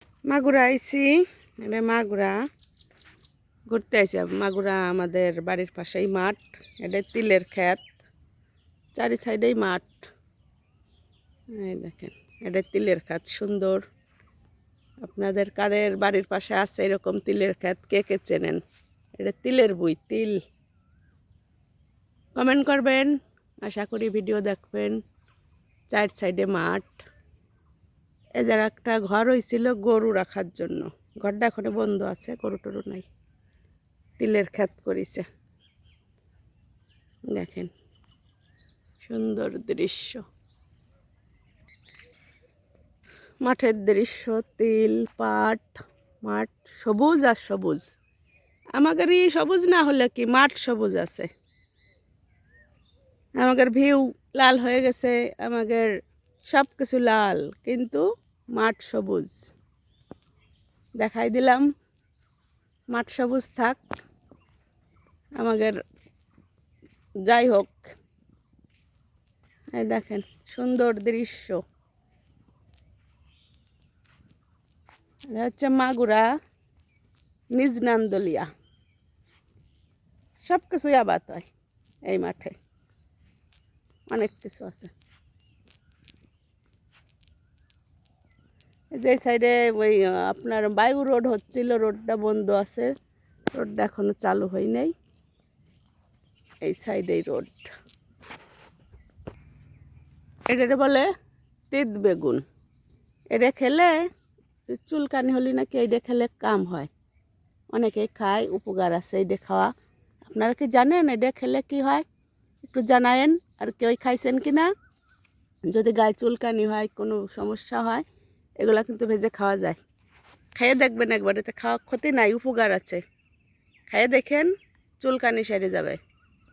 মাগুরা আইছি, এটা মাগুরা ঘুরতে আইছি। মাগুরা আমাদের বাড়ির পাশেই মাঠ, এটা তিলের ক্ষেত, চারি সাইডেই মাঠ। এই দেখেন, এটা তিলের ক্ষেত সুন্দর। আপনাদের কাদের বাড়ির পাশে আছে এরকম তিলের ক্ষেত, কে কে চেনেন? এটা তিলের বই, তিল। কমেন্ট করবেন, আশা করি ভিডিও দেখবেন। চার সাইডে মাঠ। এ জায়গা একটা ঘর হয়েছিল গরু রাখার জন্য, ঘরটা এখনো বন্ধ আছে, গরু টরু নাই। তিলের ক্ষেত করেছে, দেখেন সুন্দর দৃশ্য, মাঠের দৃশ্য, তিল, পাট, মাঠ সবুজ আর সবুজ। আমাদেরই সবুজ না হলে কি, মাঠ সবুজ আছে। আমাদের ভিউ লাল হয়ে গেছে, আমাদের সব কিছু লাল, কিন্তু মাঠ সবুজ। দেখাই দিলাম, মাঠ সবুজ থাক, আমাদের যাই হোক। এই দেখেন সুন্দর দৃশ্য। এটা হচ্ছে মাগুরা নিজনান্দলিয়া, সব কিছুই আবাদ হয় এই মাঠে, অনেক কিছু আছে। যে সাইডে ওই আপনার বায়ু রোড হচ্ছিল, রোডটা বন্ধ আছে, রোডটা এখনো চালু হয় নাই। এই সাইডেই রোড। এটা বলে তিত বেগুন। এটা খেলে চুলকানি হলে নাকি এইটা খেলে কাম হয়, অনেকেই খায়, উপকার আছে এইটা খাওয়া। আপনারা কি জানেন এটা খেলে কি হয়? একটু জানায়েন। আর কেউ খাইছেন কি না? যদি গায়ে চুলকানি হয়, কোনো সমস্যা হয়, এগুলা কিন্তু ভেজে খাওয়া যায়। খেয়ে দেখবেন একবার, এতে খাওয়া ক্ষতি নাই, উপকার আছে। খেয়ে দেখেন, চুলকানি সেরে যাবে।